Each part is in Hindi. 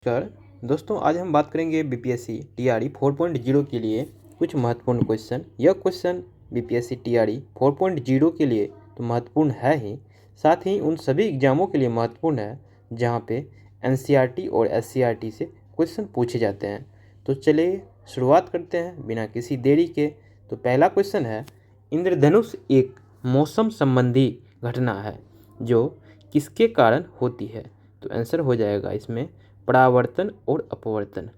नमस्कार दोस्तों, आज हम बात करेंगे बीपीएससी टीआरई 4.0 के लिए कुछ महत्वपूर्ण क्वेश्चन। यह क्वेश्चन बीपीएससी टीआरई 4.0 के लिए तो महत्वपूर्ण है ही, साथ ही उन सभी एग्जामों के लिए महत्वपूर्ण है जहां पे एनसीईआरटी और एससीईआरटी से क्वेश्चन पूछे जाते हैं। तो चलिए शुरुआत करते हैं बिना किसी देरी के। तो पहला क्वेश्चन है, इंद्रधनुष एक मौसम संबंधी घटना है जो किसके कारण होती है? तो आंसर हो जाएगा इसमें परावर्तन और अपवर्तन।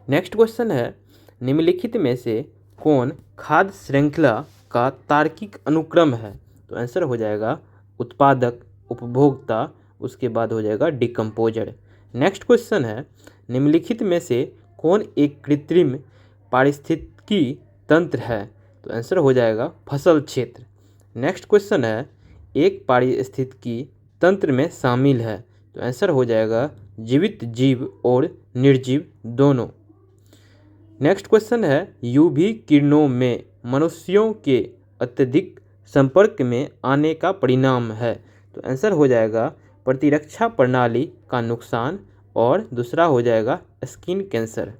नेक्स्ट क्वेश्चन है, निम्नलिखित में से कौन खाद्य श्रृंखला का तार्किक अनुक्रम है? तो आंसर हो जाएगा उत्पादक, उपभोक्ता, उसके बाद हो जाएगा डिकम्पोजर। नेक्स्ट क्वेश्चन है, निम्नलिखित में से कौन एक कृत्रिम पारिस्थितिकी तंत्र है? तो आंसर हो जाएगा फसल क्षेत्र। नेक्स्ट क्वेश्चन है, एक पारिस्थितिकी तंत्र में शामिल है? तो आंसर हो जाएगा जीवित जीव और निर्जीव दोनों। नेक्स्ट क्वेश्चन है, यूवी किरणों में मनुष्यों के अत्यधिक संपर्क में आने का परिणाम है? तो आंसर हो जाएगा प्रतिरक्षा प्रणाली का नुकसान और दूसरा हो जाएगा स्किन कैंसर।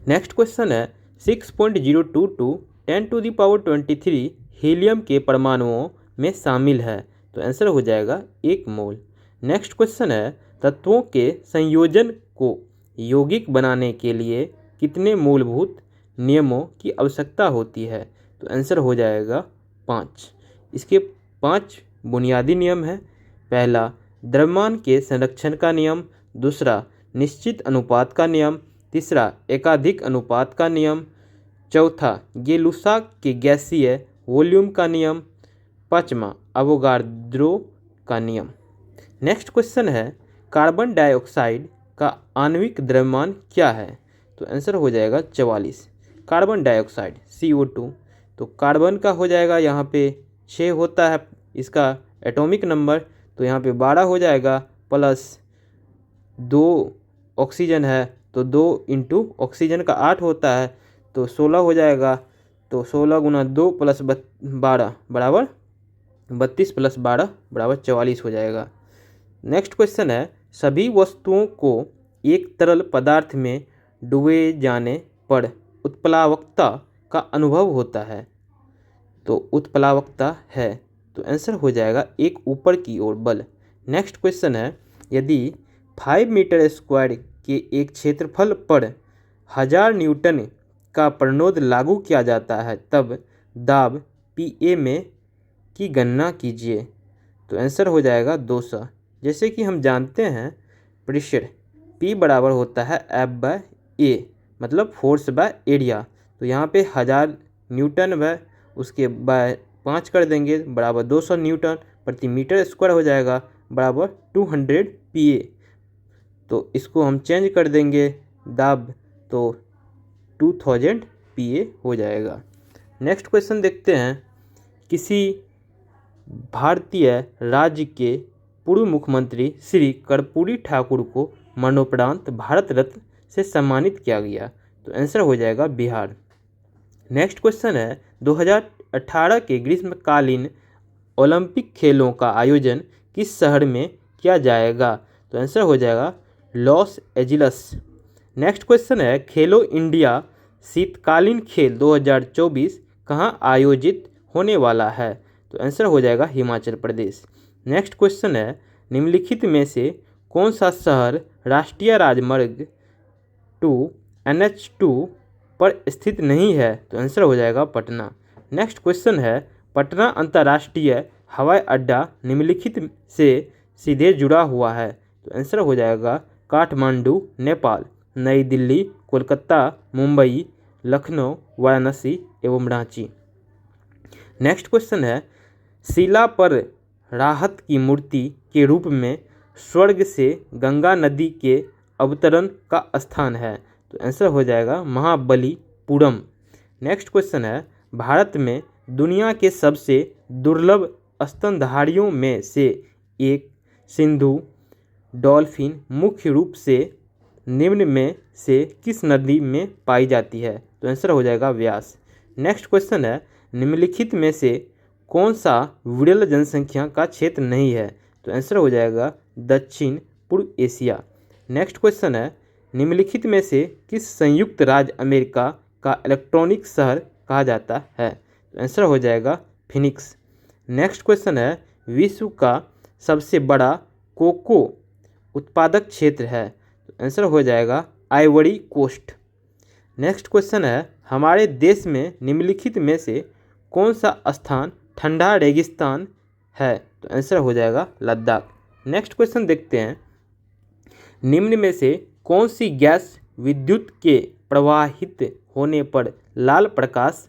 नेक्स्ट क्वेश्चन है, 6.022 10⁻23 हीलियम के परमाणुओं में शामिल है? तो आंसर हो जाएगा 1 मोल। नेक्स्ट क्वेश्चन है, तत्वों के संयोजन को यौगिक बनाने के लिए कितने मूलभूत नियमों की आवश्यकता होती है? तो आंसर हो जाएगा 5। इसके 5 बुनियादी नियम हैं। पहला, द्रव्यमान के संरक्षण का नियम। दूसरा, निश्चित अनुपात का नियम। तीसरा, एकाधिक अनुपात का नियम। चौथा, गेलुसा के गैसीय वॉल्यूम का नियम। पाँचवा, अवोगाद्रो का नियम। नेक्स्ट क्वेश्चन है, कार्बन डाइऑक्साइड का आणविक द्रव्यमान क्या है? तो आंसर हो जाएगा 44। कार्बन डाइऑक्साइड CO2, तो कार्बन का हो जाएगा यहाँ पे 6 होता है इसका एटॉमिक नंबर, तो यहाँ पे 12 हो जाएगा, प्लस 2 ऑक्सीजन है तो 2 इंटू ऑक्सीजन का 8 होता है तो 16 हो जाएगा। तो 16 गुना 2 प्लस 12 बराबर 32 प्लस 12 बराबर 44 हो जाएगा। नेक्स्ट क्वेश्चन है, सभी वस्तुओं को एक तरल पदार्थ में डुबे जाने पर उत्प्लावकता का अनुभव होता है? तो उत्प्लावकता है, तो आंसर हो जाएगा एक ऊपर की ओर बल। नेक्स्ट क्वेश्चन है, यदि 5 मीटर स्क्वायर के एक क्षेत्रफल पर 1000 न्यूटन का प्रणोद लागू किया जाता है तब दाब PA में की गणना कीजिए? तो आंसर हो जाएगा 200। जैसे कि हम जानते हैं प्रेशर P बराबर होता है F/A, मतलब फोर्स बाय एरिया। तो यहाँ पे 1000 न्यूटन व उसके बाय 5 कर देंगे बराबर 200 न्यूटन प्रति मीटर स्क्वायर हो जाएगा बराबर 200 PA। तो इसको हम चेंज कर देंगे दाब, तो 2000 PA हो जाएगा। नेक्स्ट क्वेश्चन देखते हैं, किसी भारतीय राज्य के पूर्व मुख्यमंत्री श्री कर्पूरी ठाकुर को मरणोपरांत भारत रत्न से सम्मानित किया गया? तो आंसर हो जाएगा बिहार। नेक्स्ट क्वेश्चन है, 2018 के ग्रीष्मकालीन ओलंपिक खेलों का आयोजन किस शहर में किया जाएगा? तो आंसर हो जाएगा लॉस एंजिल्स। नेक्स्ट क्वेश्चन है, खेलो इंडिया शीतकालीन खेल 2024 कहाँ आयोजित होने वाला है? तो आंसर हो जाएगा हिमाचल प्रदेश। नेक्स्ट क्वेश्चन है, निम्नलिखित में से कौन सा शहर राष्ट्रीय राजमार्ग 2 NH2 पर स्थित नहीं है? तो आंसर हो जाएगा पटना। नेक्स्ट क्वेश्चन है, पटना अंतर्राष्ट्रीय हवाई अड्डा निम्नलिखित से सीधे जुड़ा हुआ है? तो आंसर हो जाएगा काठमांडू नेपाल, नई दिल्ली, कोलकाता, मुंबई, लखनऊ, वाराणसी एवं रांची। नेक्स्ट क्वेश्चन है, शिला पर राहत की मूर्ति के रूप में स्वर्ग से गंगा नदी के अवतरण का स्थान है? तो आंसर हो जाएगा महाबलीपुरम। नेक्स्ट क्वेश्चन है, भारत में दुनिया के सबसे दुर्लभ स्तनधारियों में से एक सिंधु डॉल्फिन मुख्य रूप से निम्न में से किस नदी में पाई जाती है? तो आंसर हो जाएगा व्यास। नेक्स्ट क्वेश्चन है, निम्नलिखित में से कौन सा विरल जनसंख्या का क्षेत्र नहीं है? तो आंसर हो जाएगा दक्षिण पूर्व एशिया। नेक्स्ट क्वेश्चन है, निम्नलिखित में से किस संयुक्त राज्य अमेरिका का इलेक्ट्रॉनिक शहर कहा जाता है? तो आंसर हो जाएगा फिनिक्स। नेक्स्ट क्वेश्चन है, विश्व का सबसे बड़ा कोको उत्पादक क्षेत्र है? तो आंसर हो जाएगा आइवरी कोस्ट। नेक्स्ट क्वेश्चन है, हमारे देश में निम्नलिखित में से कौन सा स्थान ठंडा रेगिस्तान है? तो आंसर हो जाएगा लद्दाख। नेक्स्ट क्वेश्चन देखते हैं, निम्न में से कौन सी गैस विद्युत के प्रवाहित होने पर लाल प्रकाश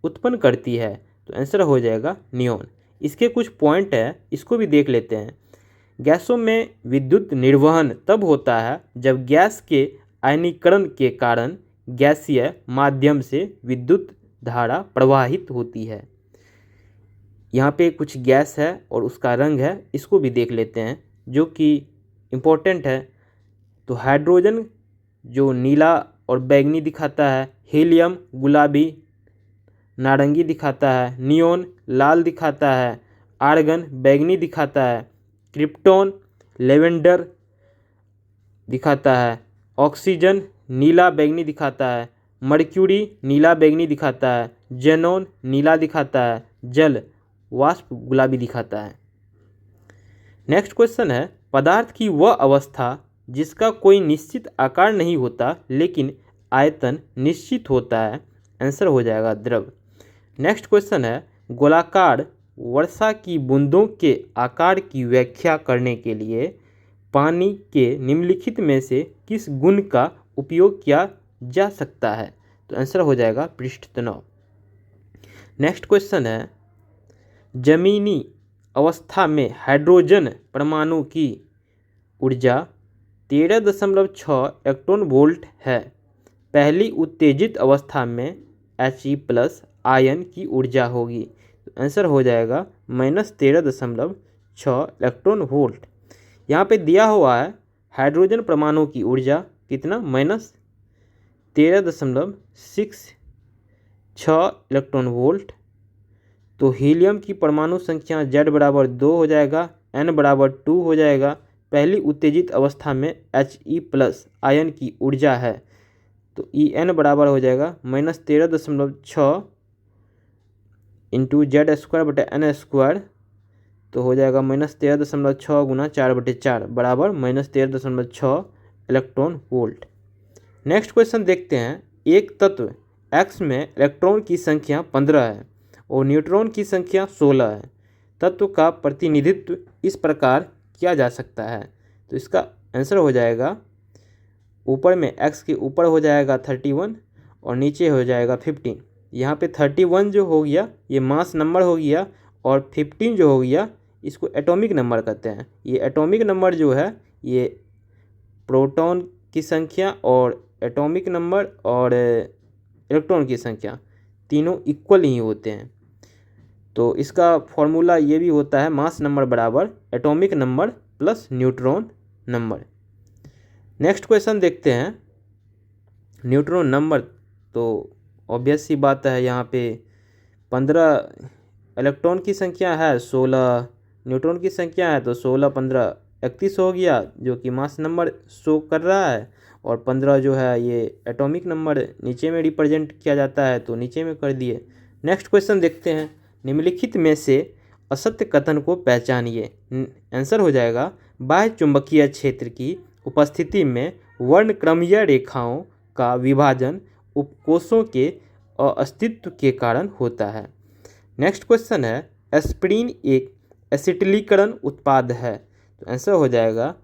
उत्पन्न करती है? तो आंसर हो जाएगा नियॉन। इसके कुछ पॉइंट है, इसको भी देख लेते हैं। गैसों में विद्युत निर्वहन तब होता है जब गैस के आयनीकरण के कारण गैसीय माध्यम से विद्युत धारा प्रवाहित होती है। यहाँ पे कुछ गैस है और उसका रंग है, इसको भी देख लेते हैं जो कि इम्पोर्टेंट है। तो हाइड्रोजन जो नीला और बैंगनी दिखाता है, हीलियम गुलाबी नारंगी दिखाता है, नियॉन लाल दिखाता है, आर्गन बैंगनी दिखाता है, क्रिप्टॉन लेवेंडर दिखाता है, ऑक्सीजन नीला बैंगनी दिखाता है, मर्क्यूरी नीला बैंगनी दिखाता है, जेनॉन नीला दिखाता है, जल वाष्प गुलाबी दिखाता है। नेक्स्ट क्वेश्चन है, पदार्थ की वह अवस्था जिसका कोई निश्चित आकार नहीं होता लेकिन आयतन निश्चित होता है? आंसर हो जाएगा द्रव। नेक्स्ट क्वेश्चन है, गोलाकार वर्षा की बूंदों के आकार की व्याख्या करने के लिए पानी के निम्नलिखित में से किस गुण का उपयोग किया जा सकता है? तो आंसर हो जाएगा पृष्ठ तनाव। नेक्स्ट क्वेश्चन है, जमीनी अवस्था में हाइड्रोजन परमाणु की ऊर्जा 13.6 इलेक्ट्रॉन वोल्ट है। पहली उत्तेजित अवस्था में He+ आयन की ऊर्जा होगी। तो आंसर हो जाएगा -13.6 इलेक्ट्रॉन वोल्ट। यहाँ पे दिया हुआ है हाइड्रोजन परमाणु की ऊर्जा कितना, -13.66 इलेक्ट्रॉन वोल्ट। तो हीलियम की परमाणु संख्या Z = 2 हो जाएगा, N = 2 हो जाएगा। पहली उत्तेजित अवस्था में He+ आयन की ऊर्जा है, तो En बराबर हो जाएगा -13.6 इंटू Z² तो हो जाएगा -13.6 गुना 4/4 बराबर -13.6 इलेक्ट्रॉन वोल्ट। नेक्स्ट क्वेश्चन देखते हैं, एक तत्व X में इलेक्ट्रॉन की संख्या 15 है और न्यूट्रॉन की संख्या 16 है। तत्व का प्रतिनिधित्व इस प्रकार किया जा सकता है? तो इसका आंसर हो जाएगा, ऊपर में X के ऊपर हो जाएगा 31 और नीचे हो जाएगा 15। यहाँ पे 31 जो हो गया ये मास नंबर हो गया और 15 जो हो गया इसको एटॉमिक नंबर कहते हैं। ये एटॉमिक नंबर जो है ये प्रोटॉन की संख्या और एटॉमिक नंबर और इलेक्ट्रॉन की संख्या तीनों इक्वल ही होते हैं। तो इसका फॉर्मूला ये भी होता है, मास नंबर बराबर atomic number plus neutron number. Next question देखते हैं, न्यूट्रॉन नंबर तो ऑब्वियस सी बात है, यहाँ पे 15 इलेक्ट्रॉन की संख्या है, 16 न्यूट्रॉन की संख्या है, तो 16 15 31 हो गया जो कि मास नंबर शो कर रहा है, और 15 जो है ये एटॉमिक नंबर नीचे में रिप्रेजेंट किया जाता है तो नीचे में कर दिए। नेक्स्ट क्वेश्चन देखते हैं, निम्नलिखित में से असत्य कथन को पहचानिए। आंसर हो जाएगा, बाह्य चुंबकीय क्षेत्र की उपस्थिति में वर्णक्रमीय रेखाओं का विभाजन उपकोषों के अस्तित्व के कारण होता है। नेक्स्ट क्वेश्चन है, एस्पिरिन एक एसिटिलीकरण उत्पाद है? तो आंसर हो जाएगा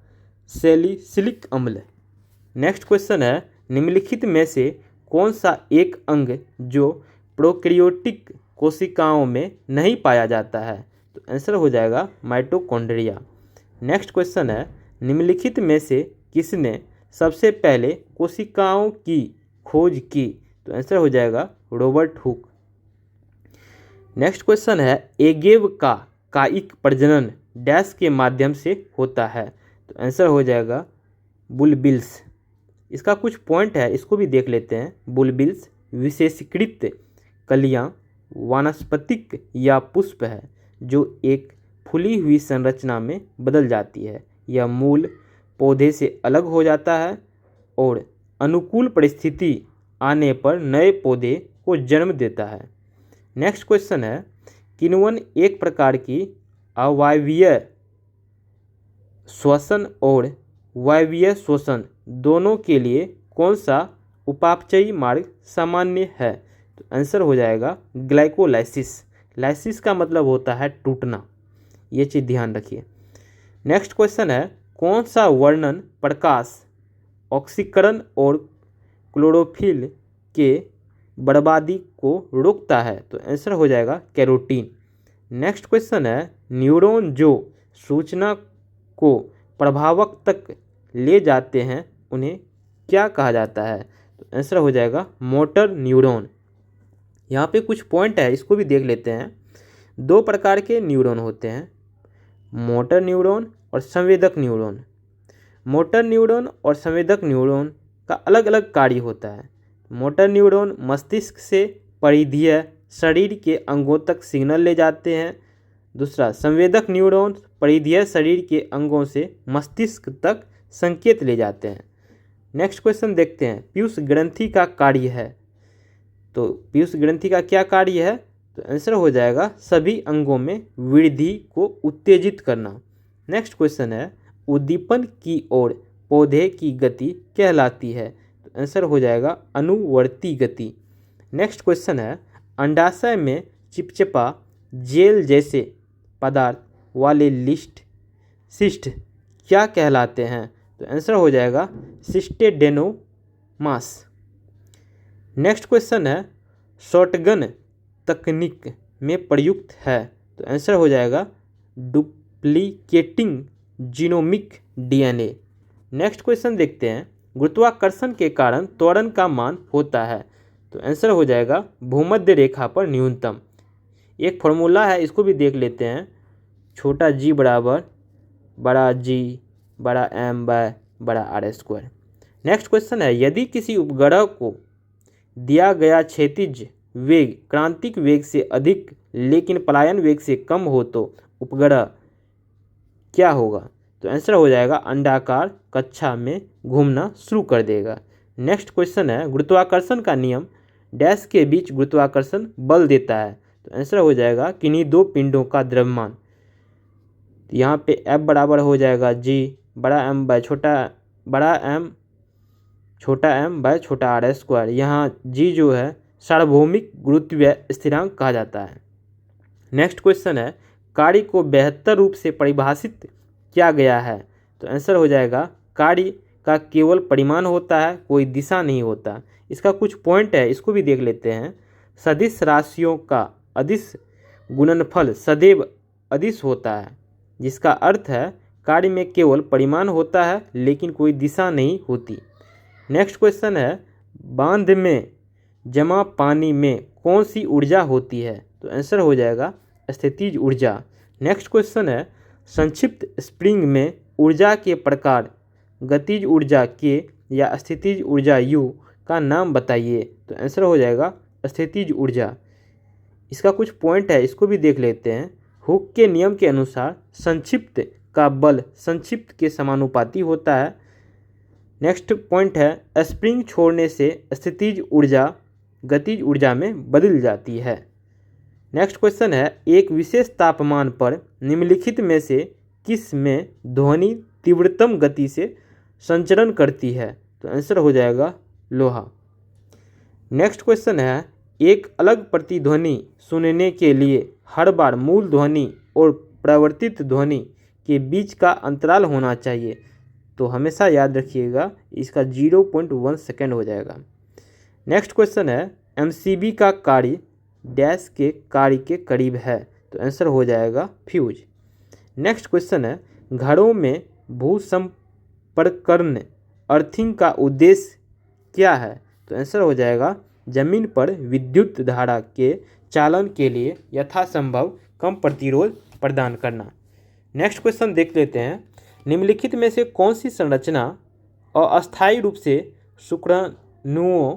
सैलिसिलिक अम्ल। नेक्स्ट क्वेश्चन है, निम्नलिखित में से कौन सा एक अंग जो प्रोकैरियोटिक कोशिकाओं में नहीं पाया जाता है? तो आंसर हो जाएगा माइटोकॉन्ड्रिया। नेक्स्ट क्वेश्चन है, निम्नलिखित में से किसने सबसे पहले कोशिकाओं की खोज की? तो आंसर हो जाएगा रॉबर्ट हुक। नेक्स्ट क्वेश्चन है, एगेव का कायिक प्रजनन डैश के माध्यम से होता है? तो आंसर हो जाएगा बुलबिल्स। इसका कुछ पॉइंट है, इसको भी देख लेते हैं। बुलबिल्स विशेषीकृत कलियां वानस्पतिक या पुष्प है जो एक फूली हुई संरचना में बदल जाती है। यह मूल पौधे से अलग हो जाता है और अनुकूल परिस्थिति आने पर नए पौधे को जन्म देता है। नेक्स्ट क्वेश्चन है, किण्वन एक प्रकार की अवायवीय श्वसन और वायवीय श्वसन दोनों के लिए कौन सा उपापचयी मार्ग सामान्य है? तो आंसर हो जाएगा ग्लाइकोलाइसिस। लाइसिस का मतलब होता है टूटना, ये चीज़ ध्यान रखिए। नेक्स्ट क्वेश्चन है, कौन सा वर्णन प्रकाश ऑक्सीकरण और क्लोरोफिल के बर्बादी को रोकता है? तो आंसर हो जाएगा कैरोटीन। नेक्स्ट क्वेश्चन है, न्यूरॉन जो सूचना को प्रभावक तक ले जाते हैं उन्हें क्या कहा जाता है? तो आंसर हो जाएगा मोटर न्यूरॉन। यहाँ पे कुछ पॉइंट है, इसको भी देख लेते हैं। दो प्रकार के न्यूरॉन होते हैं, मोटर न्यूरॉन और संवेदक न्यूरॉन। मोटर न्यूरॉन और संवेदक न्यूरॉन का अलग अलग कार्य होता है। मोटर न्यूरॉन मस्तिष्क से परिधीय शरीर के अंगों तक सिग्नल ले जाते हैं। दूसरा, संवेदक न्यूरॉन परिधीय शरीर के अंगों से मस्तिष्क तक संकेत ले जाते हैं। नेक्स्ट क्वेश्चन देखते हैं, पीयूष ग्रंथि का कार्य है। तो पीयूष ग्रंथि का क्या कार्य है? तो आंसर हो जाएगा सभी अंगों में वृद्धि को उत्तेजित करना। नेक्स्ट क्वेश्चन है, उद्दीपन की ओर पौधे की गति कहलाती है? तो आंसर हो जाएगा अनुवर्ती गति। नेक्स्ट क्वेश्चन है, अंडाशय में चिपचिपा जेल जैसे पदार्थ वाले सिस्ट क्या कहलाते हैं? तो आंसर हो जाएगा सिस्टेडेनोमास। नेक्स्ट क्वेश्चन है, शॉटगन तकनीक में प्रयुक्त है? तो आंसर हो जाएगा duplicating genomic DNA. Next question देखते हैं, गुरुत्वाकर्षण के कारण त्वरण का मान होता है? तो आंसर हो जाएगा भूमध्य रेखा पर न्यूनतम। एक फॉर्मूला है, इसको भी देख लेते हैं। छोटा g बराबर बड़ा G बड़ा M बाय बड़ा R²। नेक्स्ट क्वेश्चन है, यदि किसी उपग्रह को दिया गया क्षैतिज वेग क्रांतिक वेग से अधिक लेकिन पलायन वेग से कम हो तो उपग्रह क्या होगा? तो आंसर हो जाएगा अंडाकार कक्षा में घूमना शुरू कर देगा। नेक्स्ट क्वेश्चन है, गुरुत्वाकर्षण का नियम डैश के बीच गुरुत्वाकर्षण बल देता है? तो आंसर हो जाएगा किन्हीं दो पिंडों का द्रव्यमान। यहाँ पे F बराबर हो जाएगा G बड़ा M बाय छोटा m बाय छोटा R²। यहाँ G जो है सार्वभौमिक गुरुत्वीय स्थिरांक कहा जाता है। नेक्स्ट क्वेश्चन है, कार्य को बेहतर रूप से परिभाषित किया गया है? तो आंसर हो जाएगा कार्य का केवल परिमाण होता है, कोई दिशा नहीं होता। इसका कुछ पॉइंट है, इसको भी देख लेते हैं। सदिश राशियों का अदिश गुणनफल सदैव अदिश होता है, जिसका अर्थ है कार्य में केवल परिमाण होता है लेकिन कोई दिशा नहीं होती। नेक्स्ट क्वेश्चन है, बांध में जमा पानी में कौन सी ऊर्जा होती है? तो आंसर हो जाएगा स्थितिज ऊर्जा। नेक्स्ट क्वेश्चन है, संक्षिप्त स्प्रिंग में ऊर्जा के प्रकार गतिज ऊर्जा K या स्थितिज ऊर्जा U का नाम बताइए? तो आंसर हो जाएगा स्थितिज ऊर्जा। इसका कुछ पॉइंट है, इसको भी देख लेते हैं। हुक के नियम के अनुसार संक्षिप्त का बल संक्षिप्त के समानुपाती होता है। नेक्स्ट पॉइंट है, स्प्रिंग छोड़ने से स्थितिज ऊर्जा गतिज ऊर्जा में बदल जाती है। नेक्स्ट क्वेश्चन है, एक विशेष तापमान पर निम्नलिखित में से किस में ध्वनि तीव्रतम गति से संचरण करती है? तो आंसर हो जाएगा लोहा। नेक्स्ट क्वेश्चन है, एक अलग प्रतिध्वनि सुनने के लिए हर बार मूल ध्वनि और प्रवर्तित ध्वनि के बीच का अंतराल होना चाहिए? तो हमेशा याद रखिएगा इसका 0.1 सेकेंड हो जाएगा। नेक्स्ट क्वेश्चन है, MCB का कार्य डैश के कार्य के करीब है? तो आंसर हो जाएगा फ्यूज। नेक्स्ट क्वेश्चन है, घरों में भूसंपर्करण अर्थिंग का उद्देश्य क्या है? तो आंसर हो जाएगा जमीन पर विद्युत धारा के चालन के लिए यथासंभव कम प्रतिरोध प्रदान करना। नेक्स्ट क्वेश्चन देख लेते हैं, निम्नलिखित में से कौन सी संरचना अस्थायी रूप से शुक्राणुओं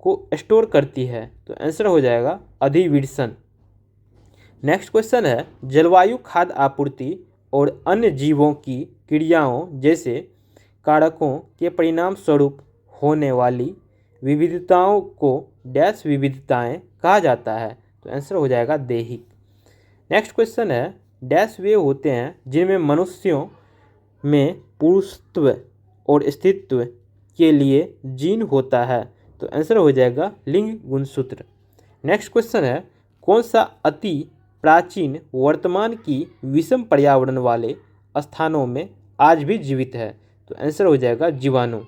को स्टोर करती है? तो आंसर हो जाएगा अधिविर्षण। नेक्स्ट क्वेश्चन है, जलवायु खाद्य आपूर्ति और अन्य जीवों की क्रियाओं जैसे कारकों के परिणाम स्वरूप होने वाली विविधताओं को डैश विविधताएं कहा जाता है। तो आंसर हो जाएगा दैहिक। नेक्स्ट क्वेश्चन है, डैश वे होते हैं जिनमें मनुष्यों में पुरुषत्व और स्त्रीत्व के लिए जीन होता है। तो आंसर हो जाएगा लिंग गुणसूत्र। नेक्स्ट क्वेश्चन है, कौन सा अति प्राचीन वर्तमान की विषम पर्यावरण वाले स्थानों में आज भी जीवित है। तो आंसर हो जाएगा जीवाणु।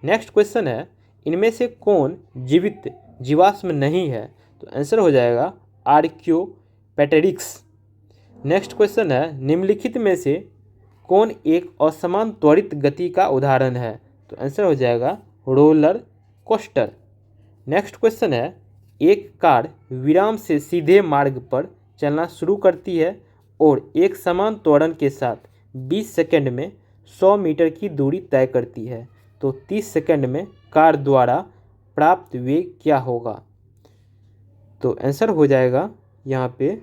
नेक्स्ट क्वेश्चन है, इनमें से कौन जीवित जीवाश्म नहीं है। तो आंसर हो जाएगा आर्कियोपेटेरिक्स। नेक्स्ट क्वेश्चन है, निम्नलिखित में से कौन एक असमान त्वरित गति का उदाहरण है। तो आंसर हो जाएगा रोलर कोस्टर। नेक्स्ट क्वेश्चन है, एक कार विराम से सीधे मार्ग पर चलना शुरू करती है और एक समान त्वरण के साथ 20 सेकंड में 100 मीटर की दूरी तय करती है। तो 30 सेकंड में कार द्वारा प्राप्त वेग क्या होगा। तो आंसर हो जाएगा यहाँ पे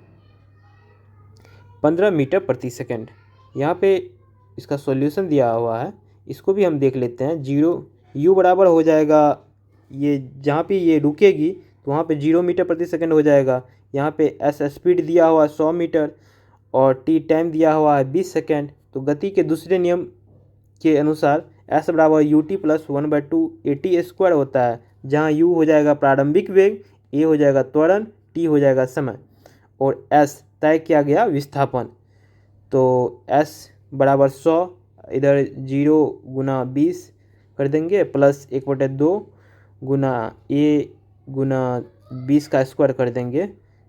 15 मीटर प्रति सेकंड। यहाँ पे इसका सॉल्यूशन दिया हुआ है, इसको भी हम देख लेते हैं। यू बराबर हो जाएगा, ये जहाँ पे ये रुकेगी तो वहाँ पे 0 मीटर प्रति सेकंड हो जाएगा। यहाँ पे एस स्पीड दिया हुआ 100 मीटर और टी टाइम दिया हुआ है 20 सेकंड। तो गति के दूसरे नियम के अनुसार एस बराबर U T plus 1/2 AT square होता है, जहाँ यू हो जाएगा प्रारंभिक वेग, ए हो जाएगा त्वरण, टी हो जाएगा समय और एस तय किया गया विस्थापन। तो एस बराबर 100, इधर 0 गुना 20 कर देंगे प्लस 1/2 गुना ए गुना 20 का स्क्वायर कर देंगे।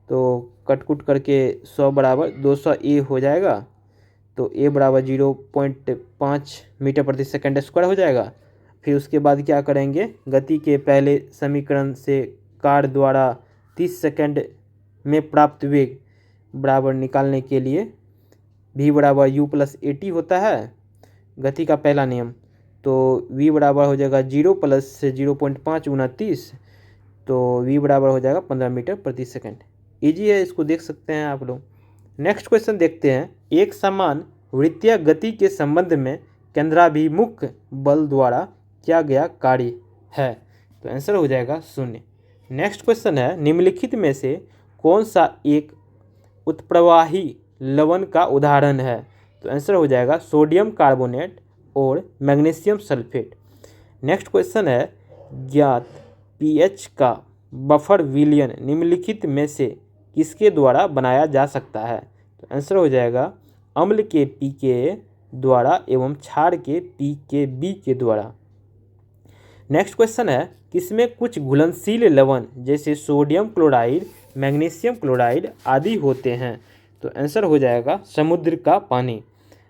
तो कटकुट करके 100 बराबर 200 ए हो जाएगा। तो ए बराबर 0.5 मीटर प्रति सेकंड स्क्वायर हो जाएगा। फिर उसके बाद क्या करेंगे, गति के पहले समीकरण से कार द्वारा 30 सेकंड में प्राप्त वेग बराबर निकालने के लिए v बराबर u प्लस AT होता है, गति का पहला नियम। तो v बराबर हो जाएगा 0 प्लस 0.5 गुना 30, तो v बराबर हो जाएगा 15 मीटर प्रति सेकंड। ईजी है, इसको देख सकते हैं आप लोग। नेक्स्ट क्वेश्चन देखते हैं, एक समान वृत्तीय गति के संबंध में केंद्राभिमुख बल द्वारा किया गया कार्य है। तो आंसर हो जाएगा 0। नेक्स्ट क्वेश्चन है, निम्नलिखित में से कौन सा एक उत्प्रवाही लवण का उदाहरण है। तो आंसर हो जाएगा सोडियम कार्बोनेट और मैग्नीशियम सल्फेट। नेक्स्ट क्वेश्चन है, ज्ञात पीएच का बफर विलयन निम्नलिखित में से किसके द्वारा बनाया जा सकता है। तो आंसर हो जाएगा अम्ल के pKa द्वारा एवं क्षार के pKb के द्वारा। नेक्स्ट क्वेश्चन है, किसमें कुछ घुलनशील लवण जैसे सोडियम क्लोराइड, मैग्नीशियम क्लोराइड आदि होते हैं। तो आंसर हो जाएगा समुद्र का पानी।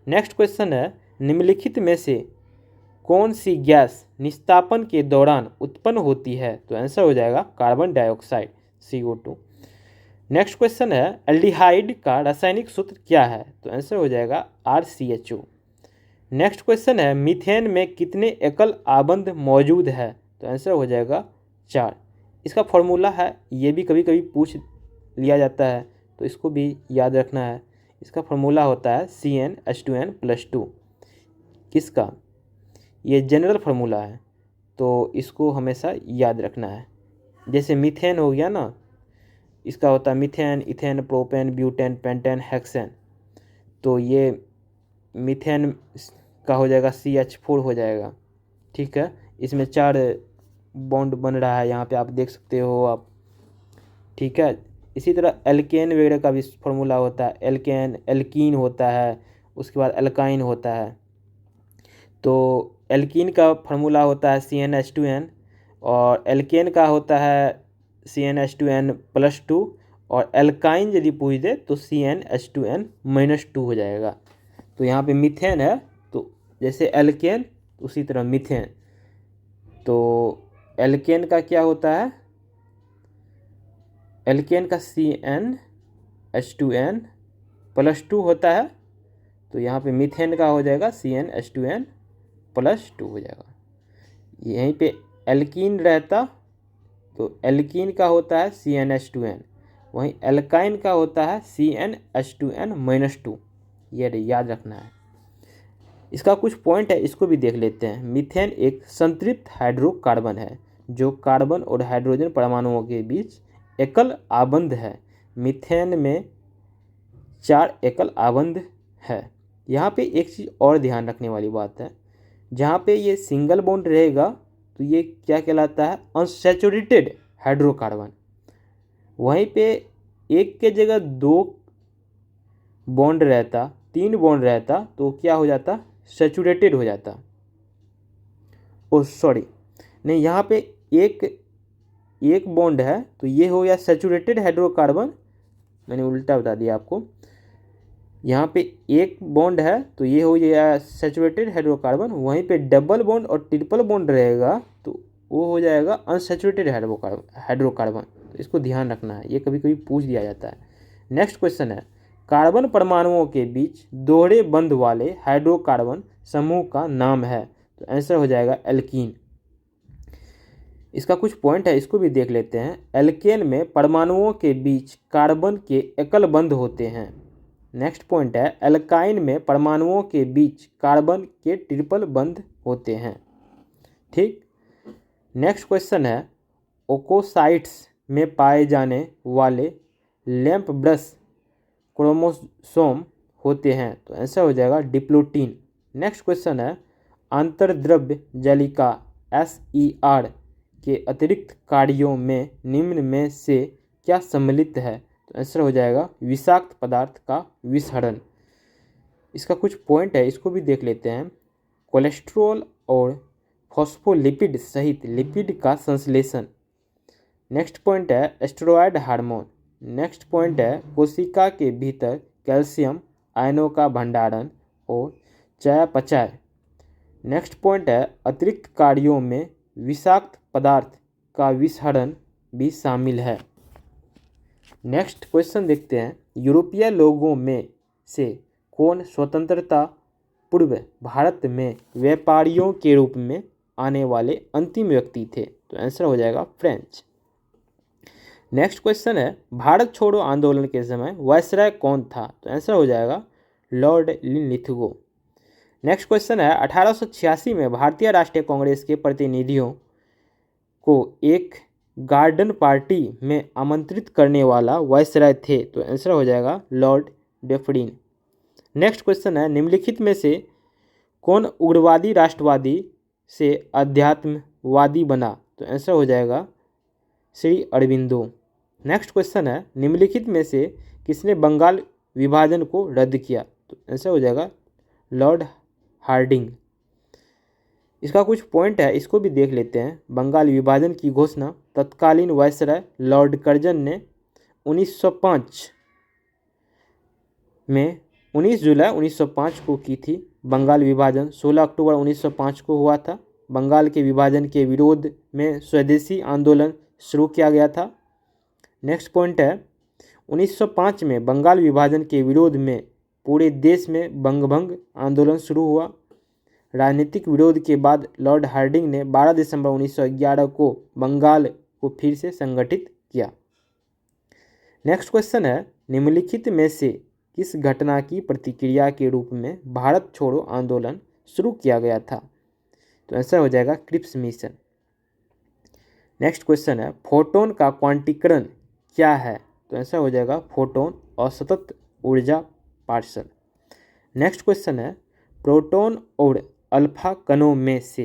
नेक्स्ट क्वेश्चन है, निम्नलिखित में से कौन सी गैस निस्तापन के दौरान उत्पन्न होती है। तो आंसर हो जाएगा carbon dioxide CO2। Next question है, एल्डिहाइड का रासायनिक सूत्र क्या है। तो आंसर हो जाएगा RCHO। नेक्स्ट क्वेश्चन है, मीथेन में कितने एकल आबंध मौजूद है। तो आंसर हो जाएगा 4। इसका फॉर्मूला है, ये भी कभी कभी पूछ लिया जाता है, तो इसको भी याद रखना है। इसका फॉर्मूला होता है CnH2n+2। किसका, ये जनरल फार्मूला है, तो इसको हमेशा याद रखना है। जैसे मीथेन हो गया ना, इसका होता है methane, ethane, propane, butane, pentane, hexane. तो ये मीथेन का हो जाएगा CH4 हो जाएगा। ठीक है, इसमें 4 बॉन्ड बन रहा है, यहाँ पे आप देख सकते हो आप। ठीक है, इसी तरह एल्केन वगैरह का भी फॉर्मूला होता है, एल्केन, एल्कीन होता है, उसके बाद एल्काइन होता है। तो एल्कीन का फार्मूला होता है CnH2n और एल्केन का होता है CnH2n+2 और एल्काइन यदि पूछ दे तो CnH2n-2 हो जाएगा। तो यहाँ पे मीथेन है, तो जैसे एल्केन उसी तरह मीथेन। तो एल्केन का क्या होता है, एल्केन का CnH2n+2 होता है। तो यहाँ पे मीथेन का हो जाएगा CnH2n+2 हो जाएगा। यहीं पे एल्कीन रहता तो एल्कीन का होता है CnH2n, वहीं एल्काइन का होता है CnH2n-2। ये याद रखना है। इसका कुछ पॉइंट है, इसको भी देख लेते हैं। मीथेन एक संतृप्त हाइड्रोकार्बन है जो कार्बन और हाइड्रोजन परमाणुओं के बीच एकल आबंध है। मीथेन में 4 एकल आबंध है। यहाँ पे एक चीज़ और ध्यान रखने वाली बात है, जहाँ पे ये सिंगल बॉन्ड रहेगा तो ये क्या कहलाता है, अनसैचुरेटेड हाइड्रोकार्बन। वहीं पे एक के जगह 2 बॉन्ड रहता, 3 बॉन्ड रहता तो क्या हो जाता, सैचुरेटेड हो जाता। ओ सॉरी, नहीं, यहाँ पे एक बॉन्ड है तो ये हो गया सैचुरेटेड हाइड्रोकार्बन, मैंने उल्टा बता दिया आपको। यहाँ पे एक बॉन्ड है तो ये हो गया सैचुरेटेड हाइड्रोकार्बन, वहीं पे डबल बॉन्ड और ट्रिपल बॉन्ड रहेगा तो वो हो जाएगा अनसैचुरेटेड हाइड्रोकार्बन। तो इसको ध्यान रखना है, ये कभी कभी पूछ दिया जाता है। नेक्स्ट क्वेश्चन है, कार्बन परमाणुओं के बीच दोहरे बंध वाले हाइड्रोकार्बन समूह का नाम है। तो आंसर हो जाएगा एल्कीन। इसका कुछ पॉइंट है, इसको भी देख लेते हैं। एल्केन में परमाणुओं के बीच कार्बन के एकल बंध होते हैं। नेक्स्ट पॉइंट है, एल्काइन में परमाणुओं के बीच कार्बन के ट्रिपल बंध होते हैं। ठीक। नेक्स्ट क्वेश्चन है, ओकोसाइट्स में पाए जाने वाले लैंप ब्रश क्रोमोसोम होते हैं। तो आंसर हो जाएगा डिप्लोटीन। नेक्स्ट क्वेश्चन है, अंतर्द्रव्य जलिका SER के अतिरिक्त कार्यों में निम्न में से क्या सम्मिलित है। तो आंसर हो जाएगा विषाक्त पदार्थ का विसरण। इसका कुछ पॉइंट है, इसको भी देख लेते हैं। कोलेस्ट्रॉल और फॉस्फोलिपिड सहित लिपिड का संश्लेषण। नेक्स्ट पॉइंट है, स्टेरॉयड हार्मोन। नेक्स्ट पॉइंट है, कोशिका के भीतर कैल्शियम आयनों का भंडारण और चयापचय। नेक्स्ट पॉइंट है, अतिरिक्त कार्यों में विषाक्त पदार्थ का विसरण भी शामिल है। नेक्स्ट क्वेश्चन देखते हैं, यूरोपीय लोगों में से कौन स्वतंत्रता पूर्व भारत में व्यापारियों के रूप में आने वाले अंतिम व्यक्ति थे। तो आंसर हो जाएगा फ्रेंच। नेक्स्ट क्वेश्चन है, भारत छोड़ो आंदोलन के समय वायसराय कौन था। तो आंसर हो जाएगा लॉर्ड लिनलिथगो। नेक्स्ट क्वेश्चन है, 1886 में भारतीय राष्ट्रीय कांग्रेस के प्रतिनिधियों को एक गार्डन पार्टी में आमंत्रित करने वाला वायसराय थे। तो आंसर हो जाएगा लॉर्ड डेफडिन। नेक्स्ट क्वेश्चन है, निम्नलिखित में से कौन उग्रवादी राष्ट्रवादी से अध्यात्मवादी बना। तो आंसर हो जाएगा श्री अरविंदो। नेक्स्ट क्वेश्चन है, निम्नलिखित में से किसने बंगाल विभाजन को रद्द किया। तो आंसर हो जाएगा लॉर्ड हार्डिंग। इसका कुछ पॉइंट है, इसको भी देख लेते हैं। बंगाल विभाजन की घोषणा तत्कालीन वायसराय लॉर्ड कर्जन ने 1905 में 19 जुलाई 1905 को की थी। बंगाल विभाजन 16 अक्टूबर 1905 को हुआ था। बंगाल के विभाजन के विरोध में स्वदेशी आंदोलन शुरू किया गया था। नेक्स्ट पॉइंट है, 1905 में बंगाल विभाजन के विरोध में पूरे देश में बंगभंग आंदोलन शुरू हुआ। राजनीतिक विरोध के बाद लॉर्ड हार्डिंग ने 12 दिसंबर 1911 को बंगाल को फिर से संगठित किया। नेक्स्ट क्वेश्चन है, निम्नलिखित में से किस घटना की प्रतिक्रिया के रूप में भारत छोड़ो आंदोलन शुरू किया गया था। तो आंसर हो जाएगा क्रिप्स मिशन। नेक्स्ट क्वेश्चन है, फोटोन का क्वांटीकरण क्या है। तो आंसर हो जाएगा फोटोन असतत ऊर्जा पार्सल। नेक्स्ट क्वेश्चन है, प्रोटॉन और अल्फा कणों में से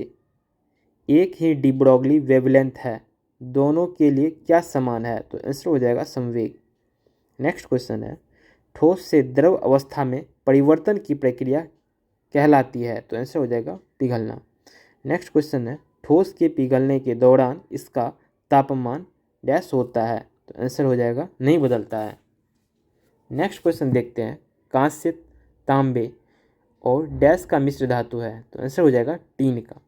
एक ही डी ब्रोगली वेवलेंथ है, दोनों के लिए क्या समान है। तो आंसर हो जाएगा संवेग। नेक्स्ट क्वेश्चन है, ठोस से द्रव अवस्था में परिवर्तन की प्रक्रिया कहलाती है। तो आंसर हो जाएगा पिघलना। नेक्स्ट क्वेश्चन है, ठोस के पिघलने के दौरान इसका तापमान डैश होता है। तो आंसर हो जाएगा नहीं बदलता है। नेक्स्ट क्वेश्चन देखते हैं, कांस्य तांबे और डैश का मिश्र धातु है। तो आंसर हो जाएगा टीन का।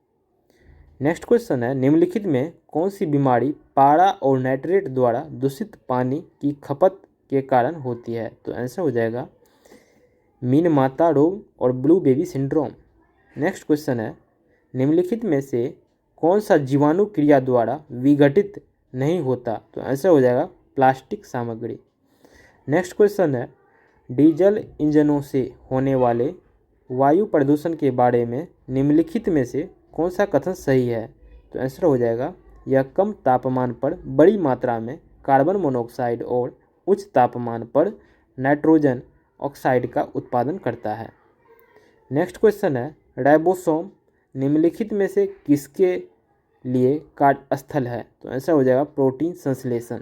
नेक्स्ट क्वेश्चन है, निम्नलिखित में कौन सी बीमारी पारा और नाइट्रेट द्वारा दूषित पानी की खपत के कारण होती है। तो आंसर हो जाएगा मीन माता रोग और blue baby syndrome. Next question है, निम्नलिखित में से कौन सा जीवाणु क्रिया द्वारा विघटित नहीं होता। तो आंसर हो जाएगा प्लास्टिक सामग्री। नेक्स्ट क्वेश्चन है, डीजल इंजनों से होने वाले वायु प्रदूषण के बारे में निम्नलिखित में से कौन सा कथन सही है? तो आंसर हो जाएगा यह कम तापमान पर बड़ी मात्रा में कार्बन मोनोऑक्साइड और उच्च तापमान पर नाइट्रोजन ऑक्साइड का उत्पादन करता है। नेक्स्ट क्वेश्चन है, राइबोसोम निम्नलिखित में से किसके लिए कार्यस्थल है? तो आंसर हो जाएगा प्रोटीन संश्लेषण।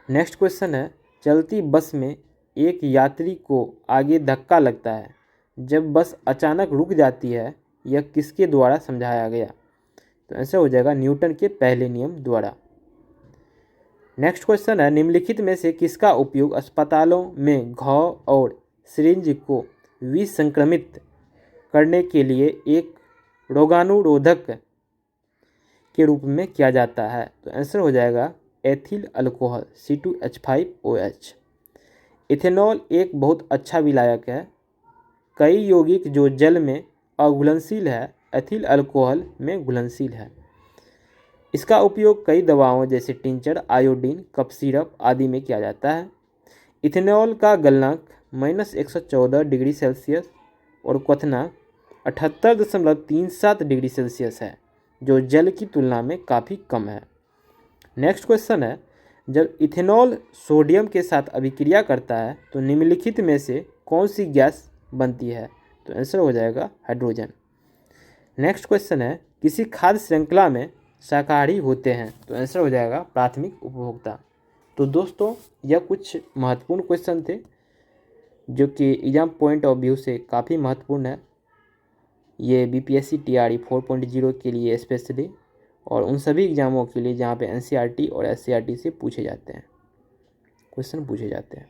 नेक्स्ट क्वेश्चन है, चलती बस में एक यात्री को आगे धक्का लगता है, जब बस अचानक रुक जाती है, यह किसके द्वारा समझाया गया? तो आंसर हो जाएगा न्यूटन के पहले नियम द्वारा। नेक्स्ट क्वेश्चन है, निम्नलिखित में से किसका उपयोग अस्पतालों में घाव और सिरिंज को विसंक्रमित करने के लिए एक रोगाणुरोधक के रूप में किया जाता है? तो आंसर हो जाएगा एथिल अल्कोहल C2H5OH। इथेनॉल एक बहुत अच्छा विलायक है। कई यौगिक जो जल में अघुलनशील है, एथिल अल्कोहल में घुलनशील है। इसका उपयोग कई दवाओं जैसे टिंचर, आयोडीन, कफ सिरप आदि में किया जाता है। इथेनॉल का गलनांक -114 डिग्री सेल्सियस और क्वथनांक 78.37 डिग्री सेल्सियस है, जो जल की तुलना में काफ़ी कम है। नेक्स्ट क्वेश्चन है, जब इथेनॉल सोडियम के साथ अभिक्रिया करता है तो निम्नलिखित में से कौन सी गैस बनती है? तो आंसर हो जाएगा हाइड्रोजन। नेक्स्ट क्वेश्चन है, किसी खाद्य श्रृंखला में शाकाहारी होते हैं? तो आंसर हो जाएगा प्राथमिक उपभोक्ता। तो दोस्तों, यह कुछ महत्वपूर्ण क्वेश्चन थे जो कि एग्जाम पॉइंट ऑफ व्यू से काफ़ी महत्वपूर्ण है। ये BPSC TRE 4.0 के लिए स्पेशली, और उन सभी एग्जामों के लिए जहाँ पे NCERT और SCERT से पूछे जाते हैं, क्वेश्चन पूछे जाते हैं।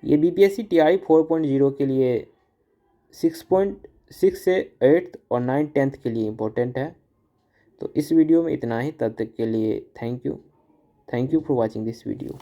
ये BPSC TRE 4.0 के लिए 6.6 से 8th और 9th 10th के लिए इम्पोर्टेंट है। तो इस वीडियो में इतना ही। तब तक के लिए thank you for watching this video.